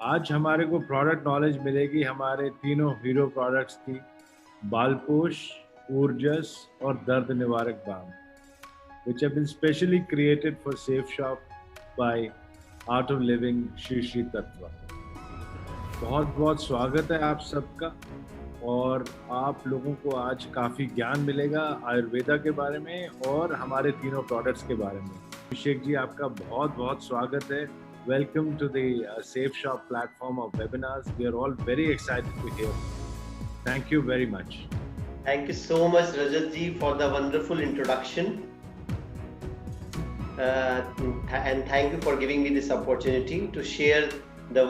आज हमारे को प्रोडक्ट नॉलेज मिलेगी हमारे तीनों हीरो प्रोडक्ट्स की, बालपोश, ऊर्जस और दर्द निवारक balm, which have been specially created for Safe Shop by Art of Living Shri Shri Tattva. बहुत बहुत स्वागत है आप सबका और आप लोगों को आज काफ़ी ज्ञान मिलेगा आयुर्वेदा के बारे में और हमारे तीनों प्रोडक्ट्स के बारे में। अभिषेक जी, आपका बहुत बहुत स्वागत है। Welcome to the Safe Shop platform of webinars. We are all very excited to hear. Thank you very much. Thank you so much, Rajat ji, for the wonderful introduction. And thank you for giving me this opportunity to share the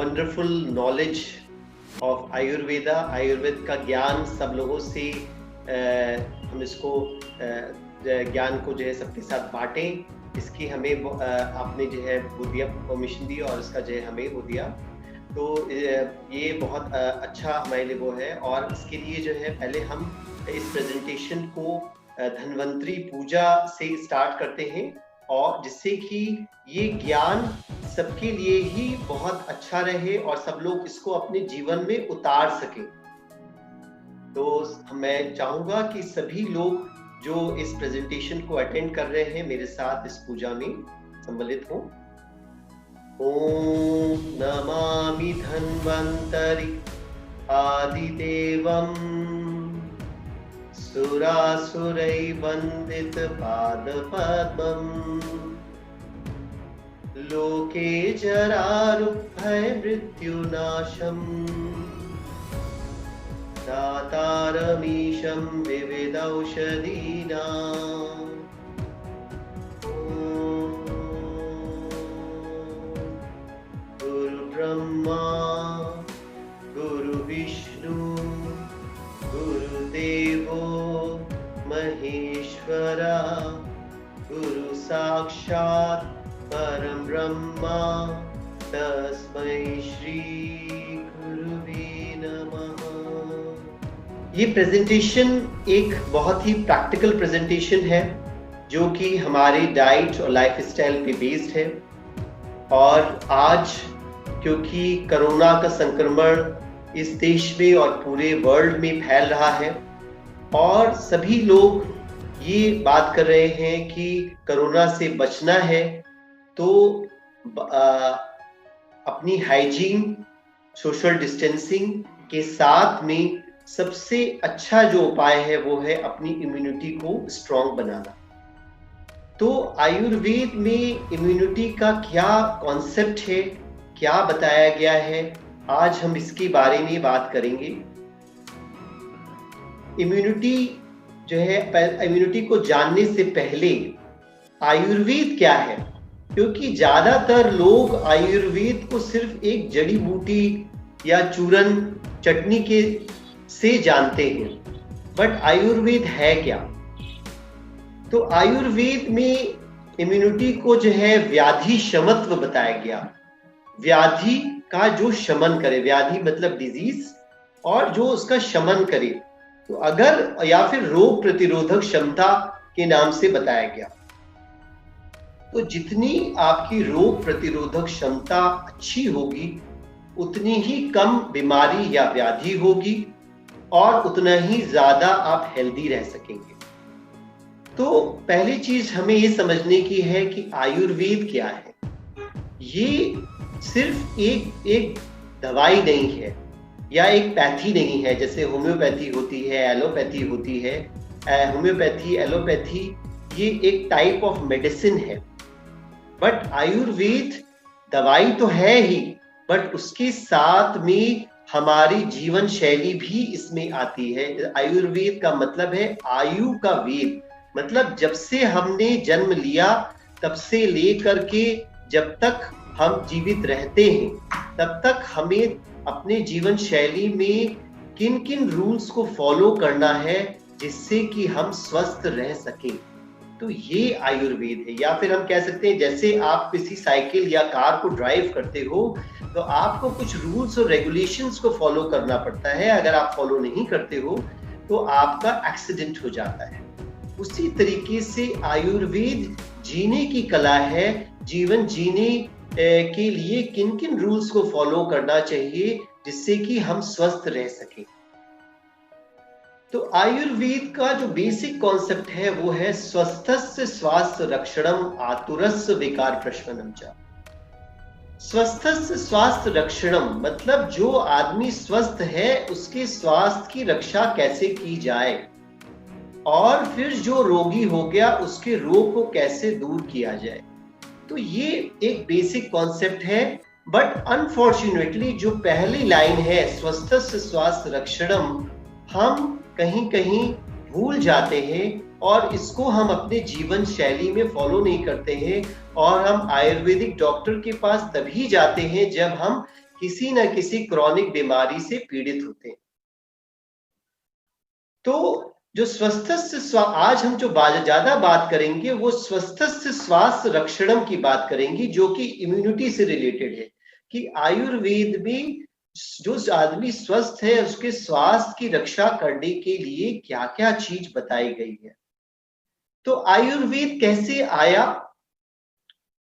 wonderful knowledge of Ayurveda. Ayurveda का ज्ञान सब लोगों से हम इसको ज्ञान को जो है सबके साथ बांटें, इसकी हमें आपने जो है वो दिया, परमिशन दी और इसका जो है हमें वो दिया, तो ये बहुत अच्छा हमारे लिए वो है। और इसके लिए जो है पहले हम इस प्रेजेंटेशन को धन्वंतरी पूजा से स्टार्ट करते हैं, और जिससे कि ये ज्ञान सबके लिए ही बहुत अच्छा रहे और सब लोग इसको अपने जीवन में उतार सकें। तो मैं चाहूँगा कि सभी लोग जो इस प्रेजेंटेशन को अटेंड कर रहे हैं मेरे साथ इस पूजा में सम्मिलित हो। ओम नमामि धन्वंतरि आदिदेवं सुरासुरै वंदित पादपद्मं लोके जरारुभय मृत्युनाशम् दातारमीशं विविधौषधीनां। गुरु ब्रह्मा गुरु विष्णु गुरुदेवो महेश्वरा गुरु साक्षात् परम ब्रह्मा तस्मै श्री गुरुवे नमः। ये प्रेजेंटेशन एक बहुत ही प्रैक्टिकल प्रेजेंटेशन है जो कि हमारे डाइट और लाइफस्टाइल पे बेस्ड है। और आज क्योंकि कोरोना का संक्रमण इस देश में और पूरे वर्ल्ड में फैल रहा है और सभी लोग ये बात कर रहे हैं कि कोरोना से बचना है, तो अपनी हाइजीन, सोशल डिस्टेंसिंग के साथ में सबसे अच्छा जो उपाय है वो है अपनी इम्यूनिटी को स्ट्रॉन्ग बनाना। तो आयुर्वेद में इम्यूनिटी का क्या कॉन्सेप्ट है, क्या बताया गया है, आज हम इसके बारे में बात करेंगे। इम्यूनिटी जो है, इम्यूनिटी को जानने से पहले आयुर्वेद क्या है, क्योंकि ज्यादातर लोग आयुर्वेद को सिर्फ एक जड़ी बूटी या चूरन चटनी के से जानते हैं, बट आयुर्वेद है क्या। तो आयुर्वेद में इम्यूनिटी को जो है व्याधि शमत्व बताया गया, व्याधि का जो शमन करे, व्याधि मतलब डिजीज, और जो उसका शमन करे, तो अगर या फिर रोग प्रतिरोधक क्षमता के नाम से बताया गया। तो जितनी आपकी रोग प्रतिरोधक क्षमता अच्छी होगी उतनी ही कम बीमारी या व्याधि होगी और उतना ही ज्यादा आप हेल्दी रह सकेंगे। तो पहली चीज हमें ये समझने की है कि आयुर्वेद क्या है। ये सिर्फ एक दवाई नहीं है या एक पैथी नहीं है, जैसे होम्योपैथी होती है, एलोपैथी होती है। होम्योपैथी, एलोपैथी ये एक टाइप ऑफ मेडिसिन है, बट आयुर्वेद दवाई तो है ही, बट उसके साथ में हमारी जीवन शैली भी इसमें आती है। आयुर्वेद का मतलब है आयु का वेद, मतलब जब से हमने जन्म लिया तब से लेकर के जब तक हम जीवित रहते हैं तब तक हमें अपने जीवन शैली में किन किन रूल्स को फॉलो करना है जिससे कि हम स्वस्थ रह सकें। तो ये आयुर्वेद है। या फिर हम कह सकते हैं जैसे आप किसी साइकिल या कार को ड्राइव करते हो तो आपको कुछ रूल्स और रेगुलेशंस को फॉलो करना पड़ता है, अगर आप फॉलो नहीं करते हो तो आपका एक्सीडेंट हो जाता है। उसी तरीके से आयुर्वेद जीने की कला है, जीवन जीने के लिए किन किन रूल्स को फॉलो करना चाहिए जिससे कि हम स्वस्थ रह सकें। तो आयुर्वेद का जो बेसिक कॉन्सेप्ट है वो है स्वस्थस्य स्वास्थ्य रक्षणम आतुरस्य विकार प्रशमनम च। स्वस्थस्य स्वास्थ्य रक्षणम मतलब जो आदमी स्वस्थ है उसके स्वास्थ्य की रक्षा कैसे की जाए, और फिर जो रोगी हो गया उसके रोग को कैसे दूर किया जाए। तो ये एक बेसिक कॉन्सेप्ट है, बट अनफॉर्चुनेटली जो पहली लाइन है स्वस्थस्य स्वास्थ्य रक्षणम हम कहीं कहीं भूल जाते हैं और इसको हम अपने जीवन शैली में फॉलो नहीं करते हैं, और हम आयुर्वेदिक डॉक्टर के पास तभी जाते हैं जब हम किसी न किसी क्रॉनिक बीमारी से पीड़ित होते हैं। तो जो स्वस्थस्य आज हम जो ज्यादा बात करेंगे वो स्वस्थस्य स्वास्थ्य रक्षणम की बात करेंगे, जो कि इम्यूनिटी से रिलेटेड है कि आयुर्वेद में जो आदमी स्वस्थ है उसके स्वास्थ्य की रक्षा करने के लिए क्या क्या चीज बताई गई है। तो आयुर्वेद कैसे आया,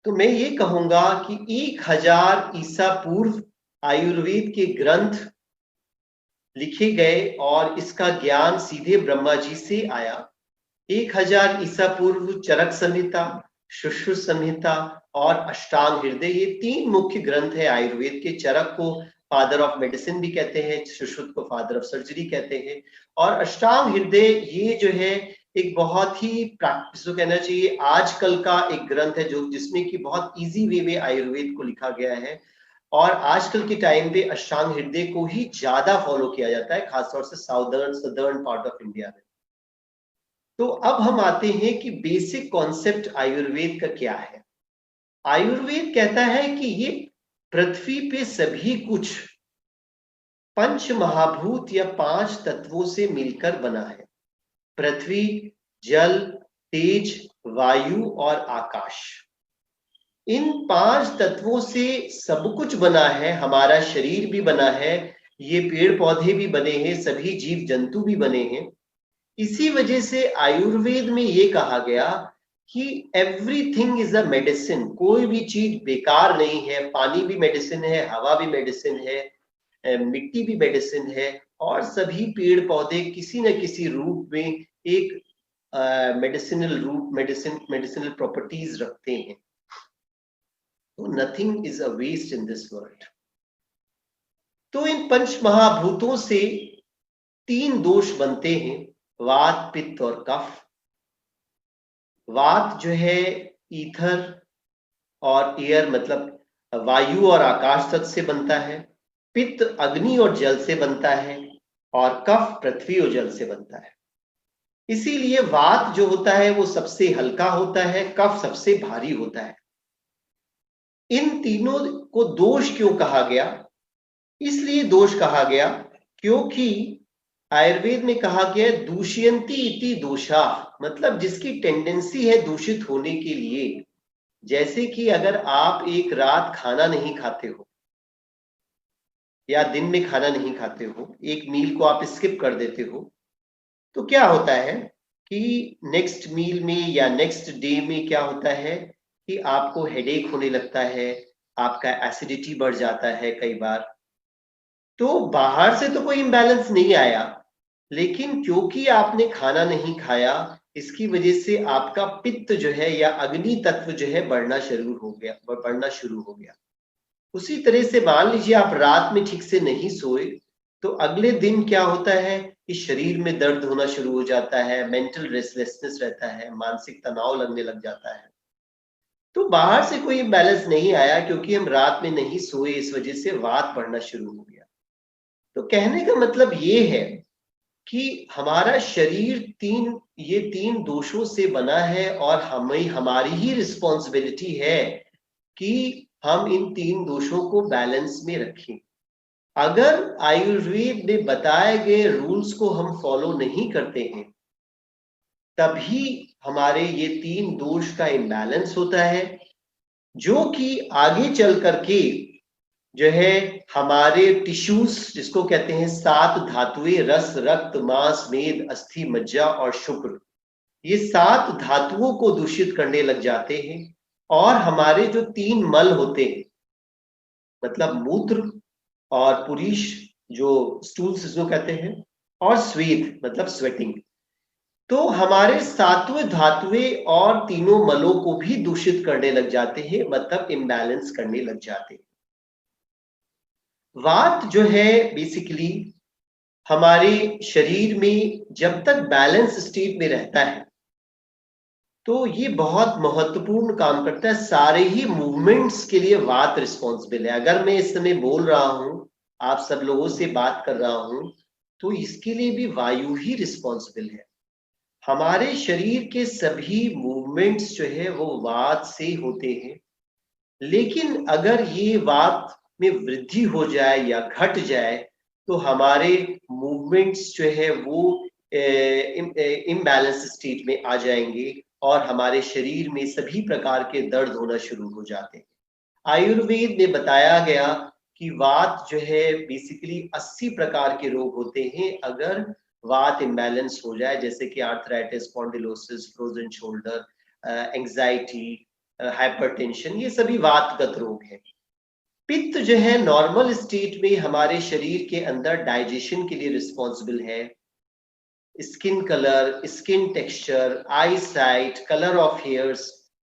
तो मैं ये कहूंगा कि 1000 ईसा पूर्व आयुर्वेद के ग्रंथ लिखे गए और इसका ज्ञान सीधे ब्रह्मा जी से आया। 1000 ईसा पूर्व चरक संहिता, सुश्रुत संहिता और अष्टांग हृदय, ये 3 मुख्य ग्रंथ है आयुर्वेद के। चरक को फादर ऑफ मेडिसिन भी कहते हैं, सुश्रुत को फादर ऑफ सर्जरी कहते हैं, और अष्टांग हृदय ये जो है एक बहुत ही प्रैक्टिस कहना चाहिए आजकल का एक ग्रंथ है जो जिसमें कि बहुत इजी वे में आयुर्वेद को लिखा गया है, और आजकल के टाइम पे अष्टांग हृदय को ही ज्यादा फॉलो किया जाता है, खासतौर से सदर्न पार्ट ऑफ इंडिया में। तो अब हम आते हैं कि बेसिक कॉन्सेप्ट आयुर्वेद का क्या है। आयुर्वेद कहता है कि ये पृथ्वी पे सभी कुछ 5 महाभूत या 5 तत्वों से मिलकर बना है। पृथ्वी, जल, तेज, वायु और आकाश, इन 5 तत्वों से सब कुछ बना है। हमारा शरीर भी बना है, ये पेड़ पौधे भी बने हैं, सभी जीव जंतु भी बने हैं। इसी वजह से आयुर्वेद में ये कहा गया कि एवरीथिंग इज अ मेडिसिन, कोई भी चीज बेकार नहीं है। पानी भी मेडिसिन है, हवा भी मेडिसिन है, मिट्टी भी मेडिसिन है, और सभी पेड़ पौधे किसी न किसी रूप में एक मेडिसिनल रूप, मेडिसिनल प्रॉपर्टीज रखते हैं। तो nothing is a waste in this world. तो इन 5 महाभूतों से 3 दोष बनते हैं, वात, पित्त और कफ। वात जो है ईथर और एयर मतलब वायु और आकाश तत्व से बनता है, पित्त अग्नि और जल से बनता है, और कफ पृथ्वी और जल से बनता है। इसीलिए वात जो होता है वो सबसे हल्का होता है, कफ सबसे भारी होता है। इन तीनों को दोष क्यों कहा गया? इसलिए दोष कहा गया क्योंकि आयुर्वेद में कहा गया दूषयंती इति दोषा, मतलब जिसकी टेंडेंसी है दूषित होने के लिए। जैसे कि अगर आप एक रात खाना नहीं खाते हो या दिन में खाना नहीं खाते हो, एक मील को आप स्किप कर देते हो, तो क्या होता है कि नेक्स्ट मील में या नेक्स्ट डे में क्या होता है कि आपको हेडेक होने लगता है, आपका एसिडिटी बढ़ जाता है कई बार। तो बाहर से तो कोई इम्बैलेंस नहीं आया, लेकिन क्योंकि आपने खाना नहीं खाया इसकी वजह से आपका पित्त जो है या अग्नि तत्व जो है बढ़ना शुरू हो गया। उसी तरह से मान लीजिए आप रात में ठीक से नहीं सोए, तो अगले दिन क्या होता है कि शरीर में दर्द होना शुरू हो जाता है, मेंटल रेस्टलेसनेस रहता है, मानसिक तनाव लगने लग जाता है। तो बाहर से कोई बैलेंस नहीं आया, क्योंकि हम रात में नहीं सोए, इस वजह से वात बढ़ना शुरू हो गया। तो कहने का मतलब ये है कि हमारा शरीर ये 3 दोषों से बना है, और हमारी ही रिस्पॉन्सिबिलिटी है कि हम इन 3 दोषों को बैलेंस में रखें। अगर आयुर्वेद में बताए गए रूल्स को हम फॉलो नहीं करते हैं, तभी हमारे ये 3 दोष का इम्बैलेंस होता है, जो कि आगे चल करके जो है हमारे टिश्यूज, जिसको कहते हैं 7 धातुएं, रस, रक्त, मांस, मेद, अस्थि, मज्जा और शुक्र, ये 7 धातुओं को दूषित करने लग जाते हैं, और हमारे जो 3 मल होते हैं, मतलब मूत्र और पुरीश जो स्टूल्स जिसको कहते हैं, और स्वेद मतलब स्वेटिंग, तो हमारे सातवें धातुएं और तीनों मलों को भी दूषित करने लग जाते हैं, मतलब इम्बैलेंस करने लग जाते हैं। वात जो है बेसिकली हमारे शरीर में जब तक बैलेंस स्टेट में रहता है तो ये बहुत महत्वपूर्ण काम करता है। सारे ही मूवमेंट्स के लिए वात रिस्पॉन्सिबल है। अगर मैं इस समय बोल रहा हूं, आप सब लोगों से बात कर रहा हूं, तो इसके लिए भी वायु ही रिस्पॉन्सिबल है। हमारे शरीर के सभी मूवमेंट्स जो है वो वात से होते हैं, लेकिन अगर ये वात में वृद्धि हो जाए या घट जाए तो हमारे मूवमेंट्स जो है वो इम्बैलेंस स्टेट में आ जाएंगे और हमारे शरीर में सभी प्रकार के दर्द होना शुरू हो जाते हैं। आयुर्वेद में बताया गया कि वात जो है बेसिकली 80 प्रकार के रोग होते हैं अगर वात इम्बैलेंस हो जाए, जैसे कि arthritis, spondylosis, frozen shoulder, anxiety, hypertension, ये सभी वातगत रोग हैं। पित्त जो है नॉर्मल स्टेट में हमारे शरीर के अंदर डाइजेशन के लिए रिस्पॉन्सिबल है। Skin colour, skin texture, eye sight, colour of hairs,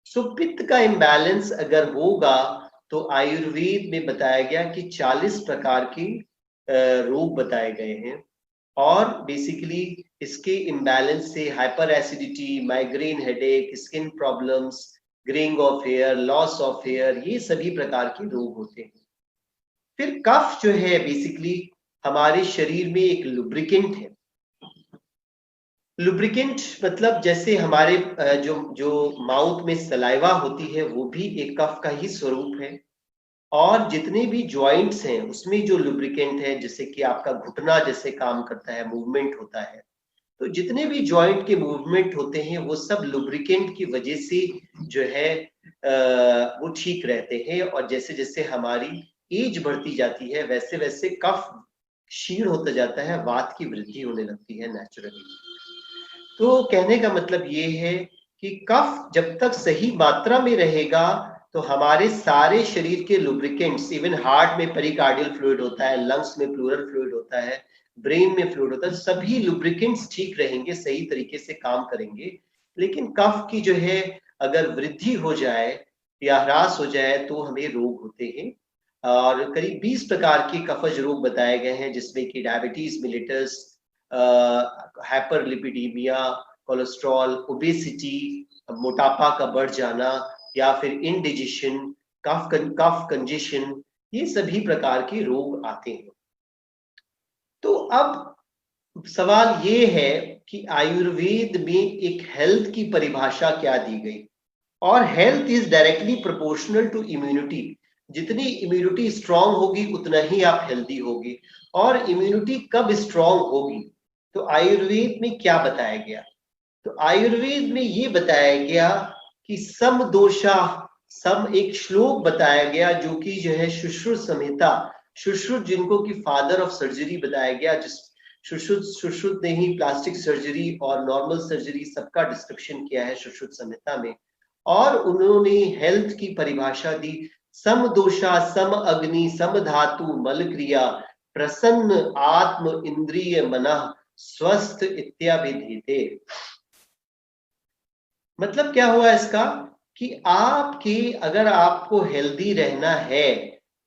so पित्त का इम्बैलेंस अगर होगा तो आयुर्वेद में बताया गया कि 40 प्रकार के रोग बताए गए हैं और बेसिकली इसके इम्बैलेंस से hyper acidity, migraine headache, skin problems, greying of hair, loss of hair, ये सभी प्रकार के रोग होते हैं। फिर कफ जो है बेसिकली हमारे शरीर में एक लुब्रिकेंट है। लुब्रिकेंट मतलब जैसे हमारे जो जो माउथ में सलाइवा होती है वो भी एक कफ का ही स्वरूप है, और जितने भी जॉइंट्स हैं उसमें जो लुब्रिकेंट है, जैसे कि आपका घुटना जैसे काम करता है, मूवमेंट होता है, तो जितने भी जॉइंट के मूवमेंट होते हैं वो सब लुब्रिकेंट की वजह से जो है वो ठीक रहते हैं। और जैसे जैसे हमारी एज बढ़ती जाती है वैसे वैसे कफ क्षीण होता जाता है, वात की वृद्धि होने लगती है नेचुरली। तो कहने का मतलब ये है कि कफ जब तक सही मात्रा में रहेगा तो हमारे सारे शरीर के लुब्रिकेंट्स, इवन हार्ट में पेरिकार्डियल फ्लूइड होता है, लंग्स में प्लूरल फ्लूइड होता है, ब्रेन में फ्लूइड होता है, सभी लुब्रिकेंट्स ठीक रहेंगे, सही तरीके से काम करेंगे। लेकिन कफ की जो है अगर वृद्धि हो जाए या ह्रास हो जाए तो हमें रोग होते हैं। और करीब 20 प्रकार के कफज रोग बताए गए हैं, जिसमें कि डायबिटीज मिलिटस, हाइपरलिपिडीमिया, कोलेस्ट्रॉल, ओबेसिटी, मोटापा का बढ़ जाना, या फिर इंडिजेशन, कफ कंजेशन, ये सभी प्रकार के रोग आते हैं। तो अब सवाल ये है कि आयुर्वेद में एक हेल्थ की परिभाषा क्या दी गई, और health is directly proportional to immunity. जितनी इम्यूनिटी स्ट्रांग होगी उतना ही आप हेल्दी होगी। और इम्यूनिटी कब स्ट्रांग होगी, तो आयुर्वेद में क्या बताया गया, तो आयुर्वेद में ये बताया गया कि सम दोषा, सम एक श्लोक बताया गया जो कि जो है सुश्रुत संहिता, सुश्रुत जिनको कि फादर ऑफ सर्जरी बताया गया, जिस सुश्रुत ने ही प्लास्टिक सर्जरी और नॉर्मल सर्जरी सबका डिस्क्रिप्शन किया है सुश्रुत संहिता में। और उन्होंने हेल्थ की परिभाषा दी, सम दोषा, सम अग्नि, सम धातु, मल क्रिया, प्रसन्न आत्म इंद्रिय मनः स्वस्थ इत्याभिधीते। मतलब क्या हुआ इसका कि आपके अगर आपको हेल्दी रहना है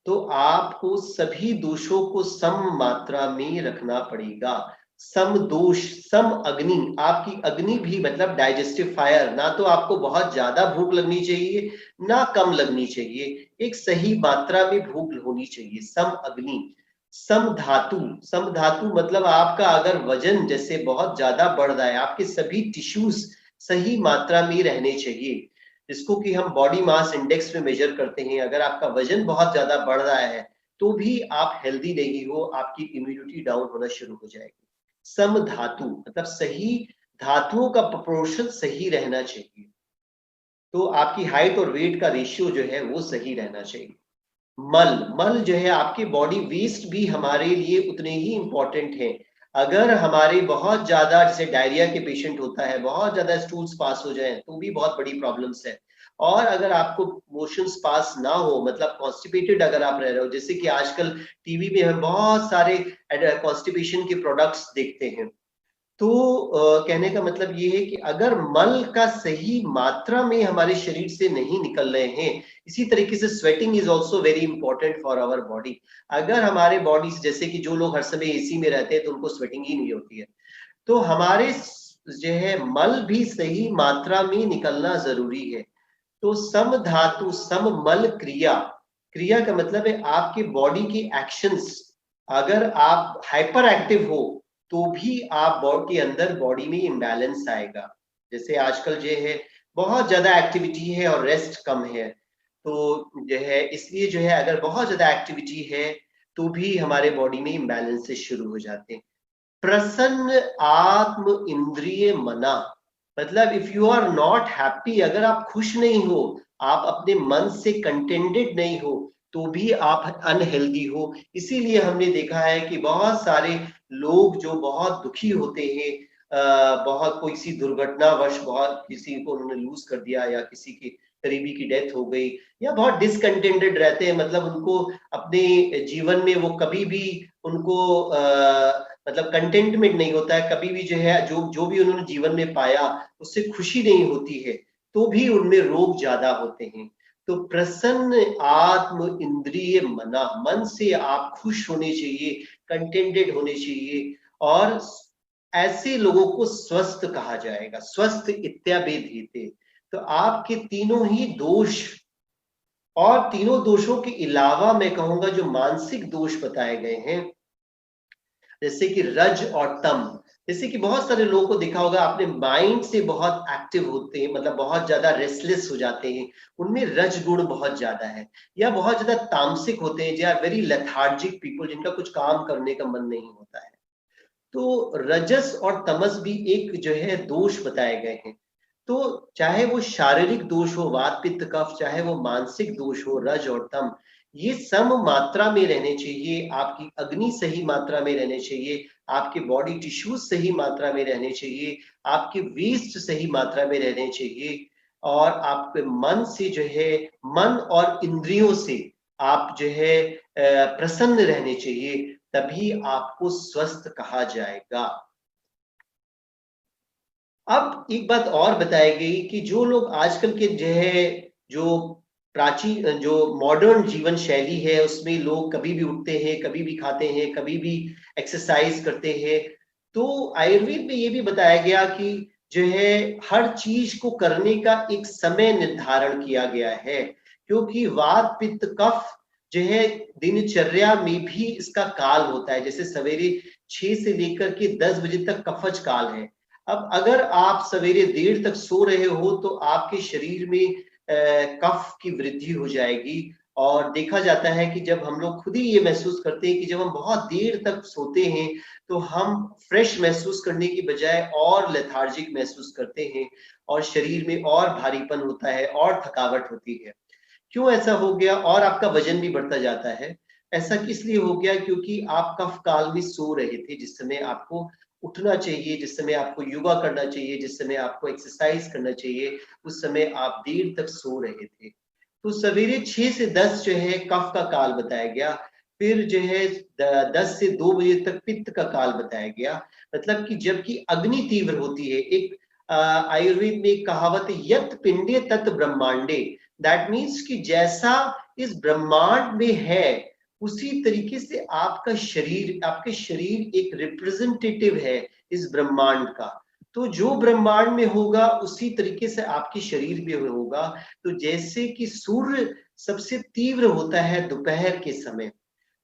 तो आपको सभी दोषों को सम मात्रा में रखना पड़ेगा। सम दोष, सम अग्नि, आपकी अग्नि भी मतलब डाइजेस्टिव फायर, ना तो आपको बहुत ज्यादा भूख लगनी चाहिए ना कम लगनी चाहिए, एक सही मात्रा में भूख होनी चाहिए, सम अग्नि। सम धातु, सम धातु मतलब आपका अगर वजन जैसे बहुत ज्यादा बढ़ रहा है, आपके सभी टिश्यूज सही मात्रा में रहने चाहिए, जिसको कि हम बॉडी मास इंडेक्स में मेजर करते हैं। अगर आपका वजन बहुत ज्यादा बढ़ रहा है तो भी आप हेल्दी नहीं हो, आपकी इम्यूनिटी डाउन होना शुरू हो जाएगी। सम धातु मतलब सही धातुओं का प्रोपोर्शन सही रहना चाहिए, तो आपकी हाइट और वेट का रेशियो जो है वो सही रहना चाहिए। मल, मल जो है आपकी बॉडी वेस्ट भी हमारे लिए उतने ही इंपॉर्टेंट है। अगर हमारे बहुत ज्यादा, जैसे डायरिया के पेशेंट होता है, बहुत ज्यादा स्टूल्स पास हो जाए तो भी बहुत बड़ी प्रॉब्लम्स है। और अगर आपको मोशंस पास ना हो, मतलब कॉन्स्टिपेटेड अगर आप रह रहे हो, जैसे कि आजकल टीवी में हम बहुत सारे कॉन्स्टिपेशन के प्रोडक्ट्स देखते हैं, तो कहने का मतलब ये है कि अगर मल का सही मात्रा में हमारे शरीर से नहीं निकल रहे हैं, इसी तरीके से sweating is also very important for our body. अगर हमारे बॉडी, जैसे कि जो लोग हर समय एसी में रहते हैं तो उनको स्वेटिंग ही नहीं होती है, तो हमारे जो है मल भी सही मात्रा में निकलना जरूरी है। तो सम धातु सम मल क्रिया, क्रिया का मतलब है आपके बॉडी की एक्शंस, अगर आप हाइपर एक्टिव हो तो भी आप बॉडी के अंदर बॉडी में इम्बैलेंस आएगा। जैसे आजकल जो है बहुत ज्यादा एक्टिविटी है और रेस्ट कम है, तो जो है इसलिए जो है अगर बहुत ज्यादा एक्टिविटी है तो भी हमारे बॉडी में इम्बैलेंसेस शुरू हो जाते हैं। प्रसन्न आत्म इंद्रिय मना, मतलब if you are not happy, अगर आप खुश नहीं हो, आप अपने मन से कंटेंटेड नहीं हो, तो भी आप अनहेल्दी हो। इसीलिए हमने देखा है कि बहुत सारे लोग जो बहुत दुखी होते हैं, बहुत कोई किसी दुर्घटनावश बहुत किसी को उन्होंने लूज कर दिया या किसी की करीबी की डेथ हो गई, या बहुत डिसकंटेंटेड रहते हैं, मतलब उनको अपने जीवन में वो कभी भी उनको मतलब कंटेंटमेंट नहीं होता है, कभी भी जो है जो जो भी उन्होंने जीवन में पाया उससे खुशी नहीं होती है, तो भी उनमें रोग ज्यादा होते हैं। तो प्रसन्न आत्म इंद्रिय मना, मन से आप खुश होने चाहिए, कंटेंटेड होने चाहिए, और ऐसे लोगों को स्वस्थ कहा जाएगा। स्वस्थ इत्याभेदीते, तो आपके तीनों ही दोष, और तीनों दोषों के अलावा मैं कहूंगा जो मानसिक दोष बताए गए हैं, जैसे कि रज और तम, जैसे कि बहुत सारे लोगों को देखा होगा आपने, माइंड से बहुत एक्टिव होते हैं, मतलब बहुत ज्यादा रेस्टलेस हो जाते हैं, उनमें रज गुण बहुत ज्यादा है, या बहुत ज्यादा तामसिक होते हैं, they are very lethargic people, जिनका कुछ काम करने का मन नहीं होता है। तो रजस और तमस भी एक जो है दोष बताए गए हैं। तो चाहे वो शारीरिक दोष हो, वात पित्त कफ, चाहे वो मानसिक दोष हो, रज और तम, ये सम मात्रा में रहने चाहिए, आपकी अग्नि सही मात्रा में रहने चाहिए, आपके बॉडी टिश्यूज सही मात्रा में रहने चाहिए, आपके वेस्ट सही मात्रा में रहने चाहिए, और आपके मन से जो है, मन और इंद्रियों से आप जो है प्रसन्न रहने चाहिए, तभी आपको स्वस्थ कहा जाएगा। अब एक बात और बताई गई कि जो लोग आजकल के जो है, जो प्राचीन जो मॉडर्न जीवन शैली है, उसमें लोग कभी भी उठते हैं, कभी भी खाते हैं, कभी भी एक्सरसाइज करते हैं, तो आयुर्वेद में ये भी बताया गया कि जो है हर चीज को करने का एक समय निर्धारण किया गया है, क्योंकि वात पित्त कफ जो है दिनचर्या में भी इसका काल होता है। जैसे सवेरे 6 से लेकर के 10 बजे तक कफज काल है। अब अगर आप सवेरे देर तक सो रहे हो तो आपके शरीर में कफ की वृद्धि हो जाएगी, और देखा जाता है कि जब हम लोग खुद ही ये महसूस करते हैं कि जब हम बहुत देर तक सोते हैं तो हम फ्रेश महसूस करने की बजाय और लेथार्जिक महसूस करते हैं, और शरीर में और भारीपन होता है और थकावट होती है। क्यों ऐसा हो गया? और आपका वजन भी बढ़ता जाता है। ऐसा किस लिए हो गया? क्योंकि आप कफ काल में सो रहे थे, जिस समय आपको उठना चाहिए, जिस समय आपको योगा करना चाहिए, जिस समय आपको एक्सरसाइज करना चाहिए, उस समय आप देर तक सो रहे थे। तो सवेरे 6 से 10 जो है कफ का काल बताया गया, फिर जो है 10 से 2 बजे तक पित्त का काल बताया गया। मतलब कि जबकि अग्नि तीव्र होती है, एक आयुर्वेद में एक कहावत है, यत पिंडे तत् ब्रह्मांडे, दैट मीन्स कि जैसा इस ब्रह्मांड में है उसी तरीके से आपका शरीर, आपके शरीर एक रिप्रेजेंटेटिव है इस ब्रह्मांड का। तो जो ब्रह्मांड में होगा उसी तरीके से आपके शरीर में होगा। तो जैसे कि सूर्य सबसे तीव्र होता है दोपहर के समय,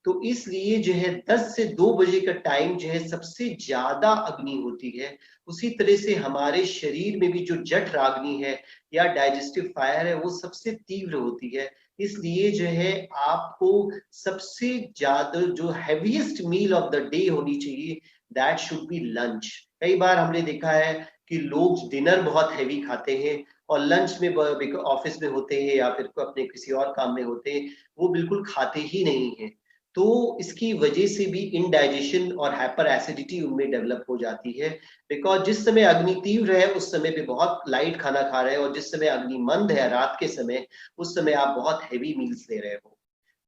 तो इसलिए जो है 10 से 2 बजे का टाइम जो है सबसे ज्यादा अग्नि होती है। उसी तरह से हमारे शरीर में भी जो जठ राग्नि है या डाइजेस्टिव फायर है वो सबसे तीव्र होती है। इसलिए जो है आपको सबसे ज्यादा जो heaviest meal of the day होनी चाहिए, दैट शुड बी लंच। कई बार हमने देखा है कि लोग डिनर बहुत हैवी खाते हैं और लंच में ऑफिस में होते हैं या फिर अपने किसी और काम में होते हैं, वो बिल्कुल खाते ही नहीं है। तो इसकी वजह से भी इनडाइजेशन और हाइपर एसिडिटी उनमें डेवलप हो जाती है। बिकॉज जिस समय अग्नि तीव्र है उस समय पे बहुत लाइट खाना खा रहे हैं, और जिस समय अग्नि मंद है रात के समय, उस समय आप बहुत हैवी मील्स ले रहे हो।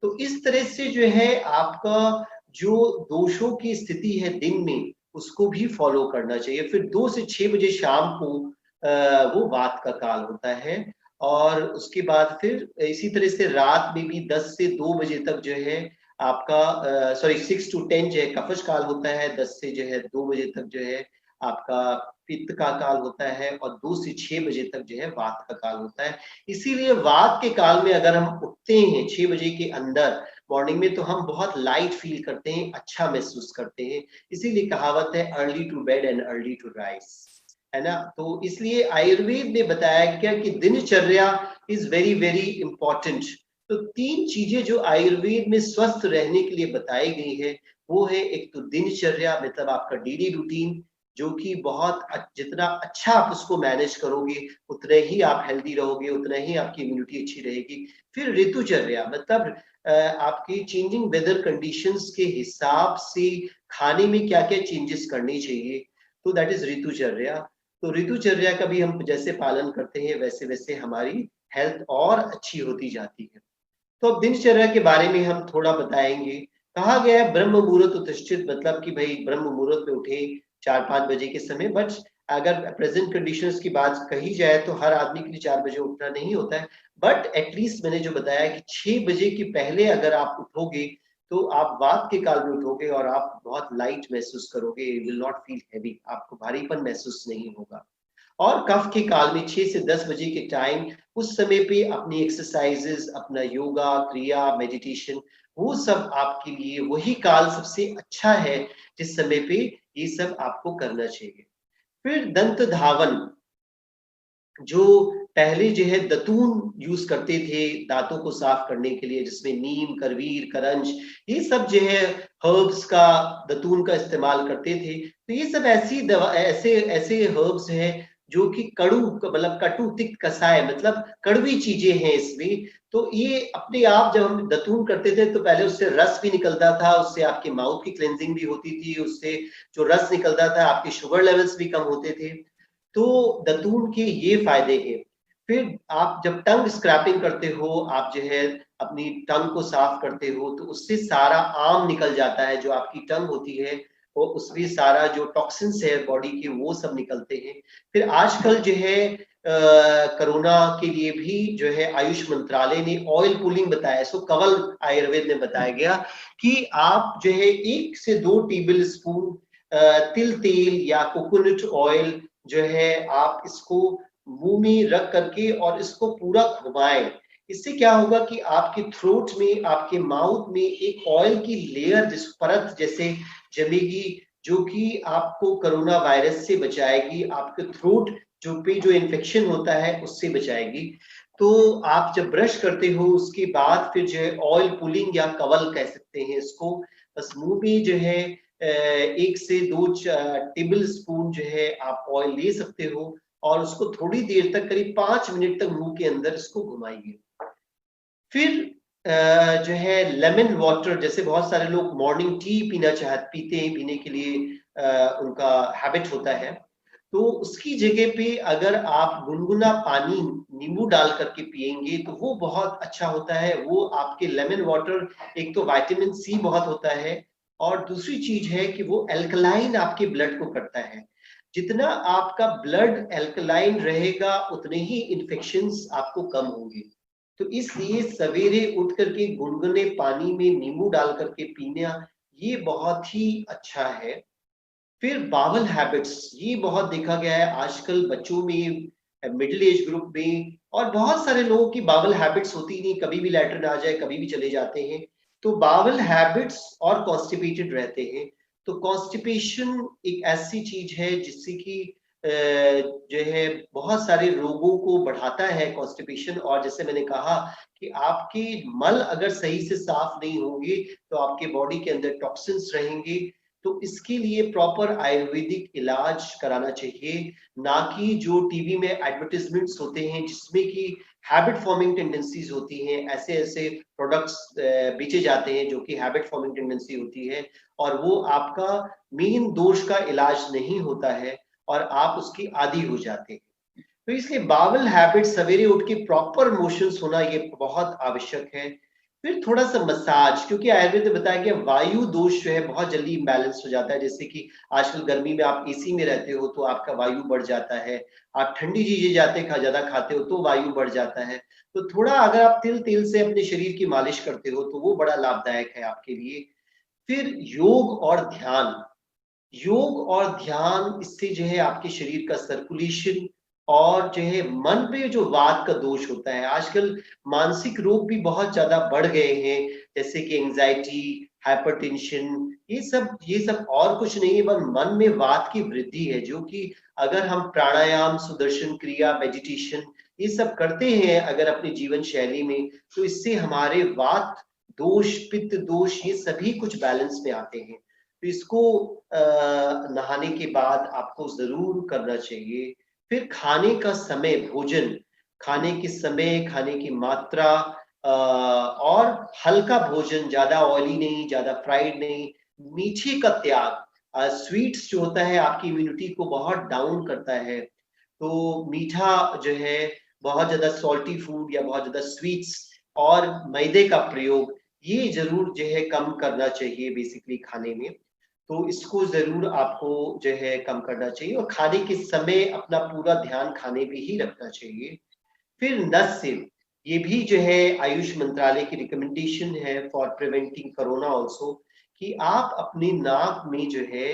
तो इस तरह से जो है आपका जो दोषों की स्थिति है दिन में, उसको भी फॉलो करना चाहिए। फिर 2 से 6 बजे शाम को वो वात का काल होता है, और उसके बाद फिर इसी तरह से रात में भी 10 से 2 बजे तक जो है आपका 6 to 10 जो है कफश काल होता है, 10 से जो है 2 बजे तक जो है आपका पित्त का काल होता है, और 2 से 6 बजे तक जो है वात का काल होता है। इसीलिए वात के काल में अगर हम उठते हैं 6 बजे के अंदर मॉर्निंग में, तो हम बहुत लाइट फील करते हैं, अच्छा महसूस करते हैं। इसीलिए कहावत है early to bed and early to rise, है ना। तो इसलिए आयुर्वेद ने बताया क्या कि दिनचर्या इज वेरी वेरी इंपॉर्टेंट। तो 3 चीजें जो आयुर्वेद में स्वस्थ रहने के लिए बताई गई है, वो है एक तो दिनचर्या, मतलब आपका डेली रूटीन, जो कि बहुत जितना अच्छा आप उसको मैनेज करोगे उतने ही आप हेल्दी रहोगे, उतना ही आपकी इम्यूनिटी अच्छी रहेगी। फिर ऋतुचर्या, मतलब आपकी चेंजिंग वेदर कंडीशंस के हिसाब से खाने में क्या क्या चेंजेस करने चाहिए, तो दैट इज ऋतुचर्या। तो ऋतुचर्या का भी हम जैसे पालन करते हैं वैसे वैसे हमारी हेल्थ और अच्छी होती जाती है। तो अब दिनचर्या के बारे में हम थोड़ा बताएंगे। कहा गया है ब्रह्म मुहूर्त उत्तिष्ठित, मतलब कि भाई ब्रह्म मुहूर्त में उठे 4-5 बजे के समय। बट अगर प्रेजेंट कंडीशंस की बात कही जाए तो हर आदमी के लिए 4 बजे उठना नहीं होता है। बट एटलीस्ट मैंने जो बताया कि 6 बजे के पहले अगर आप उठोगे तो आप वात के काल में उठोगे और आप बहुत लाइट महसूस करोगे, you will not feel heavy, आपको भारीपन महसूस नहीं होगा। और कफ के काल में 6 से 10 बजे के टाइम, उस समय पे अपनी एक्सरसाइजेस, अपना योगा, क्रिया, मेडिटेशन, वो सब आपके लिए वही काल सबसे अच्छा है जिस समय पे ये सब आपको करना चाहिए। फिर दंत धावन, जो पहले जो है दतून यूज करते थे दांतों को साफ करने के लिए, जिसमें नीम, करवीर, करंज, ये सब जो है हर्ब्स का, दतून का इस्तेमाल करते थे। तो ये सब ऐसी दवा, ऐसे ऐसे हर्ब्स हैं जो कि कड़ू, मतलब कटु तिक्त कसाय, मतलब कड़वी चीजें हैं इसमें। तो ये अपने आप जब हम दतून करते थे तो पहले उससे रस भी निकलता था, उससे आपके माउथ की क्लेंजिंग भी होती थी, उससे जो रस निकलता था आपके शुगर लेवल्स भी कम होते थे। तो दतून के ये फायदे हैं। फिर आप जब टंग स्क्रैपिंग करते हो, आप जो है अपनी टंग को साफ करते हो, तो उससे सारा आम निकल जाता है, जो आपकी टंग होती है वो उसमें सारा जो टॉक्सिन्स है बॉडी के वो सब निकलते हैं। फिर आजकल जो है कोरोना के लिए भी जो है आयुष मंत्रालय ने ऑयल पुलिंग बताया, सो कवल आयुर्वेद में बताया गया कि आप जो है 1 से 2 टेबल स्पून तिल तेल या कोकोनट ऑयल जो है आप इसको मुंह में रख करके और इसको पूरा घुमाएं। इससे क्या होगा कि आपके थ्रोट में, आपके माउथ में एक ऑयल की लेयर, जिस परत जैसे जमेगी, जो कि आपको कोरोना वायरस से बचाएगी, आपके थ्रोट जो इन्फेक्शन होता है उससे बचाएगी। तो आप जब ब्रश करते हो उसके बाद फिर जो है ऑयल पुलिंग या कवल कह सकते हैं इसको, बस मुंह में जो है 1 से 2 टेबल स्पून जो है आप ऑयल ले सकते हो, और उसको थोड़ी देर तक, करीब 5 मिनट तक मुंह के अंदर इसको घुमाइए। फिर जो है लेमन वाटर, जैसे बहुत सारे लोग मॉर्निंग टी पीते हैं, पीने के लिए उनका हैबिट होता है, तो उसकी जगह पे अगर आप गुनगुना पानी नींबू डाल करके पिएंगे तो वो बहुत अच्छा होता है। वो आपके लेमन वाटर, एक तो विटामिन सी बहुत होता है, और दूसरी चीज है कि वो एल्कलाइन आपके ब्लड को करता है। जितना आपका ब्लड एल्कलाइन रहेगा उतने ही इन्फेक्शंस आपको कम होंगे। तो इसलिए सवेरे उठ करके गुनगुने पानी में नींबू डाल करके पीना ये बहुत ही अच्छा है। फिर बावल हैबिट्स, ये बहुत देखा गया है आजकल बच्चों में, मिडिल एज ग्रुप में, और बहुत सारे लोगों की बावल हैबिट्स होती नहीं, कभी भी लैट्रिन आ जाए कभी भी चले जाते हैं। तो बावल हैबिट्स और कॉन्स्टिपेटेड रहते हैं। तो कॉन्स्टिपेशन एक ऐसी चीज है जिससे कि जो है बहुत सारे रोगों को बढ़ाता है कॉन्स्टिपेशन। और जैसे मैंने कहा कि आपके मल अगर सही से साफ नहीं होंगे तो आपके बॉडी के अंदर टॉक्सिन्स रहेंगे। तो इसके लिए प्रॉपर आयुर्वेदिक इलाज कराना चाहिए, ना कि जो टीवी में एडवर्टाइजमेंट्स होते हैं जिसमें कि हैबिट फॉर्मिंग टेंडेंसीज होती हैं, ऐसे ऐसे प्रोडक्ट्स बेचे जाते हैं जो कि हैबिट फॉर्मिंग टेंडेंसी होती है, और वो आपका मेन दोष का इलाज नहीं होता है और आप उसकी आदी हो जाते हैं। तो इसलिए बावल हैबिट, सवेरे उठ के प्रॉपर मोशंस होना ये बहुत आवश्यक है। फिर थोड़ा सा मसाज, क्योंकि आयुर्वेद में बताया गया वायु दोष जो है बहुत जल्दी इम्बैलेंस हो जाता है। जैसे कि आजकल गर्मी में आप एसी में रहते हो तो आपका वायु बढ़ जाता है, आप ठंडी चीजें ज्यादा खाते हो तो वायु बढ़ जाता है। तो थोड़ा अगर आप तिल तिल से अपने शरीर की मालिश करते हो तो वो बड़ा लाभदायक है आपके लिए। फिर योग और ध्यान, योग और ध्यान, इससे जो है आपके शरीर का सर्कुलेशन और जो है मन पे जो वात का दोष होता है, आजकल मानसिक रोग भी बहुत ज्यादा बढ़ गए हैं, जैसे कि एंजाइटी, हाइपरटेंशन, ये सब और कुछ नहीं है, बस मन में वात की वृद्धि है। जो कि अगर हम प्राणायाम, सुदर्शन क्रिया, मेडिटेशन ये सब करते हैं अगर अपनी जीवन शैली में, तो इससे हमारे वात दोष, पित्त दोष, ये सभी कुछ बैलेंस में आते हैं। तो इसको नहाने के बाद आपको जरूर करना चाहिए। फिर खाने का समय, भोजन खाने के समय, खाने की मात्रा, और हल्का भोजन, ज्यादा ऑयली नहीं, ज्यादा फ्राइड नहीं, मीठे का त्याग। स्वीट्स जो होता है आपकी इम्यूनिटी को बहुत डाउन करता है, तो मीठा जो है, बहुत ज्यादा सॉल्टी फूड या बहुत ज्यादा स्वीट्स और मैदे का प्रयोग, ये जरूर जो है कम करना चाहिए बेसिकली खाने में। तो इसको जरूर आपको जो है कम करना चाहिए, और खाने के समय अपना पूरा ध्यान खाने पे ही रखना चाहिए। फिर नस्य, ये भी जो है आयुष मंत्रालय की रिकमेंडेशन है फॉर प्रिवेंटिंग कोरोना ऑल्सो, कि आप अपनी नाक में जो है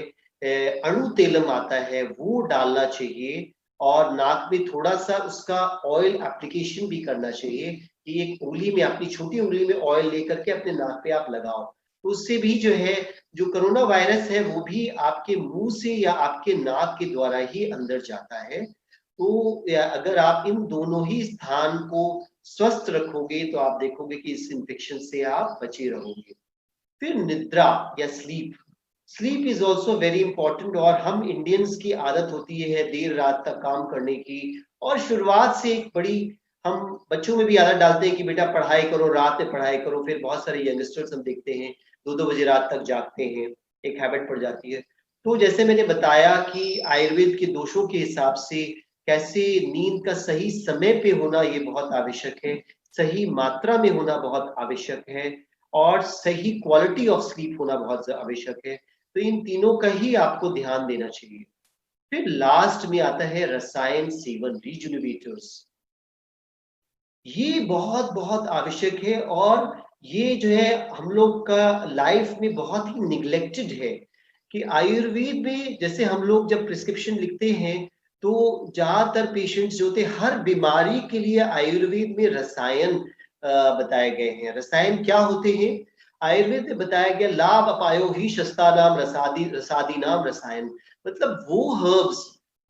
अणु तेलम आता है वो डालना चाहिए, और नाक में थोड़ा सा उसका ऑयल एप्लीकेशन भी करना चाहिए, कि एक उंगली में, अपनी छोटी उंगली में ऑयल लेकर के अपने नाक पे आप लगाओ। तो उससे भी जो है, जो कोरोना वायरस है वो भी आपके मुंह से या आपके नाक के द्वारा ही अंदर जाता है। तो अगर आप इन दोनों ही स्थान को स्वस्थ रखोगे तो आप देखोगे कि इस इन्फेक्शन से आप बचे रहोगे। फिर निद्रा या sleep, sleep is also very important, और हम इंडियंस की आदत होती है देर रात तक काम करने की, और शुरुआत से एक बड़ी, हम बच्चों में भी आदत डालते हैं कि बेटा पढ़ाई करो, रात में पढ़ाई करो। फिर बहुत सारे यंगस्टर्स हम देखते हैं 2-2 बजे रात तक जागते हैं, एक हैबिट पड़ जाती है। तो जैसे मैंने बताया कि आयुर्वेद के दोषों के हिसाब से कैसे नींद का सही समय पे होना ये बहुत आवश्यक है, सही मात्रा में होना बहुत आवश्यक है, और सही क्वालिटी ऑफ स्लीप होना बहुत आवश्यक है। तो इन तीनों का ही आपको ध्यान देना चाहिए। फिर लास्ट में आता है रसायन सेवन, रिजुविनेटर्स। ये बहुत बहुत आवश्यक है, और ये जो है हम लोग का लाइफ में बहुत ही निग्लेक्टेड है। कि आयुर्वेद में जैसे हम लोग जब प्रिस्क्रिप्शन लिखते हैं तो ज्यादातर पेशेंट्स जो होते हैं, हर बीमारी के लिए आयुर्वेद में रसायन बताए गए हैं। रसायन क्या होते हैं? आयुर्वेद में बताया गया, लाभ अपायो ही शस्ता नाम रसादी नाम रसायन, मतलब वो हर्ब्स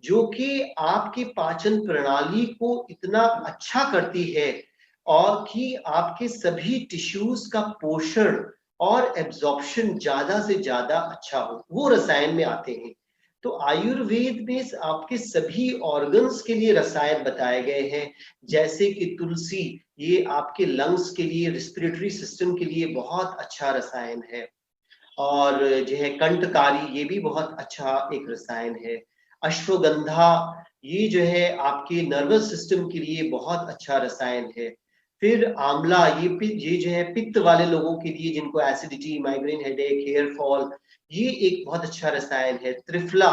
जो कि आपकी पाचन प्रणाली को इतना अच्छा करती है, और कि आपके सभी टिश्यूज का पोषण और एब्जॉर्प्शन ज्यादा से ज्यादा अच्छा हो, वो रसायन में आते हैं। तो आयुर्वेद में आपके सभी ऑर्गन्स के लिए रसायन बताए गए हैं, जैसे कि तुलसी, ये आपके लंग्स के लिए, रिस्पिरेटरी सिस्टम के लिए बहुत अच्छा रसायन है। और जो है कंठकारी, ये भी बहुत अच्छा एक रसायन है। अश्वगंधा, ये जो है आपके नर्वस सिस्टम के लिए बहुत अच्छा रसायन है। फिर आंवला, ये जो है पित्त वाले लोगों के लिए, जिनको acidity, migraine headache, hair fall, ये एक बहुत अच्छा रसायन है। त्रिफला,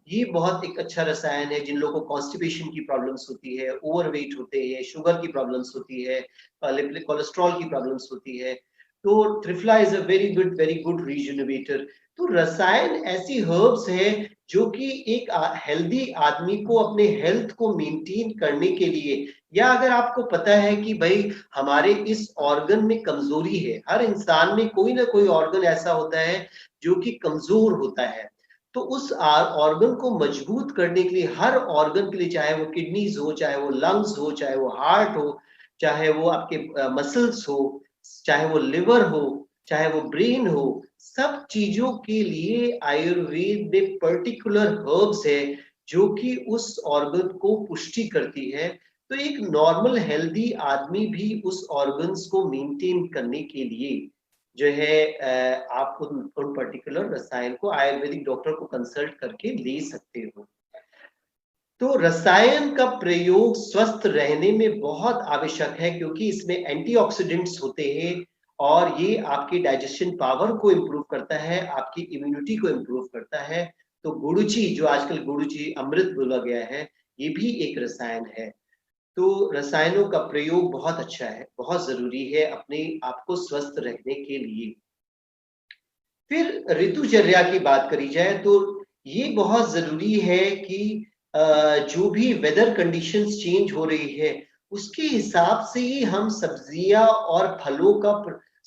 ये बहुत एक अच्छा रसायन है जिन लोगों को कॉन्स्टिपेशन की प्रॉब्लम्स होती है, ओवरवेट होते हैं, शुगर की प्रॉब्लम्स होती है, कोलेस्ट्रॉल की प्रॉब्लम्स होती है। तो triphala is a very good rejuvenator. तो रसायन ऐसी हर्ब्स है जो कि एक हेल्दी आदमी को अपने हेल्थ को मेंटेन करने के लिए, या अगर आपको पता है कि भाई हमारे इस ऑर्गन में कमजोरी है, हर इंसान में कोई ना कोई ऑर्गन ऐसा होता है जो कि कमजोर होता है, तो उस ऑर्गन को मजबूत करने के लिए, हर ऑर्गन के लिए, चाहे वो किडनीज हो, चाहे वो लंग्स हो, चाहे वो हार्ट हो, चाहे वो आपके मसल्स हो, चाहे वो लिवर हो, चाहे वो ब्रेन हो, सब चीजों के लिए आयुर्वेद में पर्टिकुलर हर्ब्स है जो कि उस ऑर्गन को पुष्टि करती है। तो एक नॉर्मल हेल्दी आदमी भी उस ऑर्गन्स को मेंटेन करने के लिए जो है आप उन पर्टिकुलर रसायन को आयुर्वेदिक डॉक्टर को कंसल्ट करके ले सकते हो। तो रसायन का प्रयोग स्वस्थ रहने में बहुत आवश्यक है, क्योंकि इसमें एंटीऑक्सीडेंट्स होते हैं और ये आपके डाइजेशन पावर को इम्प्रूव करता है, आपकी इम्यूनिटी को इम्प्रूव करता है। तो गुड़ुचि, जो आजकल गुड़ुचि अमृत बोला गया है, ये भी एक रसायन है। तो रसायनों का प्रयोग बहुत अच्छा है, बहुत जरूरी है अपने आप को स्वस्थ रखने के लिए। फिर ऋतुचर्या की बात करी जाए तो ये बहुत जरूरी है कि जो भी वेदर कंडीशंस चेंज हो रही है उसके हिसाब से ही हम सब्जियां और फलों का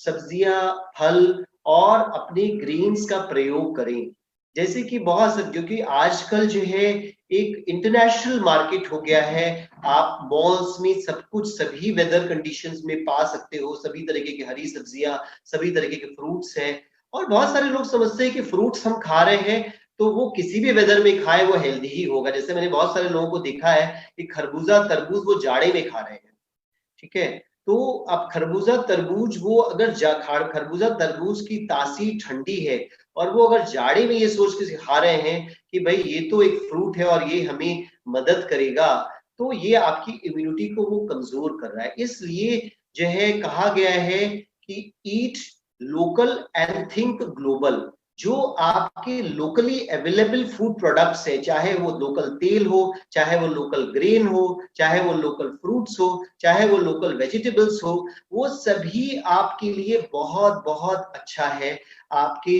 सब्जियां, फल और अपने ग्रेन्स का प्रयोग करें। जैसे कि बहुत सब, क्योंकि आजकल जो है एक इंटरनेशनल मार्केट हो गया है, आप मॉल्स में सब कुछ सभी वेदर कंडीशंस में पा सकते हो, सभी तरीके की हरी सब्जियां, सभी तरीके के फ्रूट्स हैं। और बहुत सारे लोग समझते हैं कि फ्रूट्स हम खा रहे हैं तो वो किसी भी वेदर में खाए वो हेल्दी ही होगा। जैसे मैंने बहुत सारे लोगों को देखा है कि खरबूजा तरबूज वो जाड़े में खा रहे हैं, ठीक है। तो अब खरबूजा तरबूज वो अगर खरबूजा तरबूज की तासीर ठंडी है और वो अगर जाड़े में ये सोच के खा रहे हैं कि भाई ये तो एक फ्रूट है और ये हमें मदद करेगा, तो ये आपकी इम्यूनिटी को वो कमजोर कर रहा है। इसलिए जो है कहा गया है कि ईट लोकल एंड थिंक ग्लोबल। जो आपके लोकली अवेलेबल फूड प्रोडक्ट्स है, चाहे वो लोकल तेल हो, चाहे वो लोकल ग्रेन हो, चाहे वो लोकल फ्रूट्स हो, चाहे वो लोकल वेजिटेबल्स हो, वो सभी आपके लिए बहुत बहुत अच्छा है आपके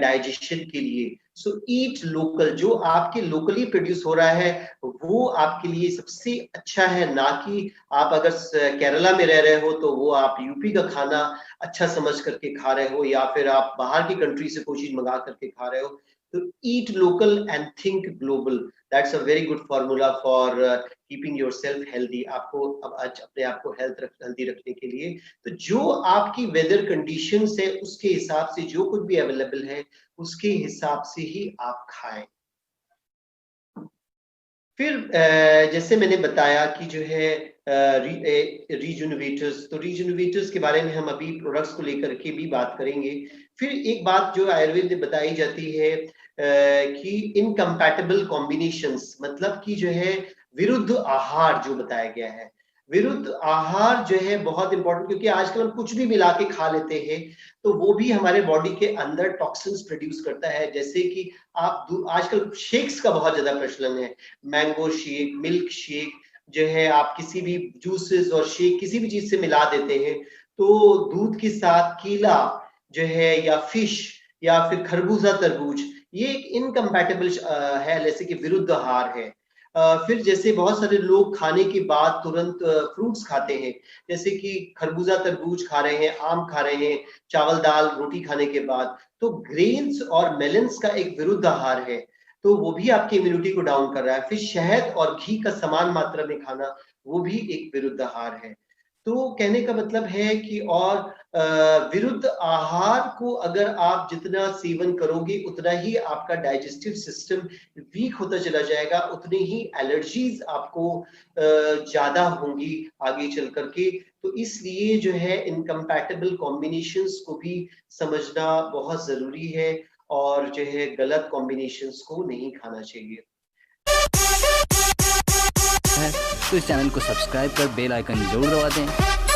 डाइजेशन के लिए। सो ईट लोकल, जो आपके लोकली प्रोड्यूस हो रहा है वो आपके लिए सबसे अच्छा है, ना कि आप अगर केरला में रह रहे हो तो वो आप यूपी का खाना अच्छा समझ करके खा रहे हो, या फिर आप बाहर की कंट्री से कोई चीज मंगा करके खा रहे हो। तो eat local and think global, that's a very good formula for keeping yourself healthy. आपको अब आज अपने आप को हेल्दी रखने के लिए तो जो आपकी वेदर कंडीशंस है उसके हिसाब से जो कुछ भी अवेलेबल है उसके हिसाब से ही आप खाएं। फिर जैसे मैंने बताया कि जो है रीजुनोवेटर्स, तो रीजुनोवेटर्स के बारे में हम अभी प्रोडक्ट्स को लेकर के भी बात करेंगे। फिर एक बात जो आयुर्वेद में बताई जाती है कि इनकम्पैटिबल कॉम्बिनेशंस, मतलब कि जो है विरुद्ध आहार जो बताया गया है। विरुद्ध आहार जो है बहुत इंपॉर्टेंट, क्योंकि आजकल हम कुछ भी मिला के खा लेते हैं तो वो भी हमारे बॉडी के अंदर टॉक्सिन्स प्रोड्यूस करता है। जैसे कि आप आजकल शेक्स का बहुत ज्यादा प्रचलन है, मैंगो शेक, मिल्क शेक जो है, आप किसी भी जूसेस और शेक किसी भी चीज से मिला देते हैं तो दूध के साथ केला जो है या फिश या फिर खरबूजा तरबूज, ये एक इनकम्पैटिबल है, जैसे कि विरुद्ध आहार है। फिर जैसे बहुत सारे लोग खाने के बाद तुरंत फ्रूट्स खाते हैं, जैसे कि खरबूजा तरबूज खा रहे हैं, आम खा रहे हैं चावल दाल रोटी खाने के बाद, तो ग्रेन्स और मेलन्स का एक विरुद्ध आहार है, तो वो भी आपकी इम्यूनिटी को डाउन कर रहा है। फिर शहद और घी का समान मात्रा में खाना, वो भी एक विरुद्ध आहार है। तो कहने का मतलब है कि और विरुद्ध आहार को अगर आप जितना सेवन करोगे उतना ही आपका डाइजेस्टिव सिस्टम वीक होता चला जाएगा, उतनी ही एलर्जीज आपको ज्यादा होंगी आगे चल करके। तो इसलिए जो है इनकम्पैटिबल कॉम्बिनेशंस को भी समझना बहुत जरूरी है और जो है गलत कॉम्बिनेशंस को नहीं खाना चाहिए। तो इस चैनल को सब्सक्राइब कर बेल आइकन जरूर दबा दें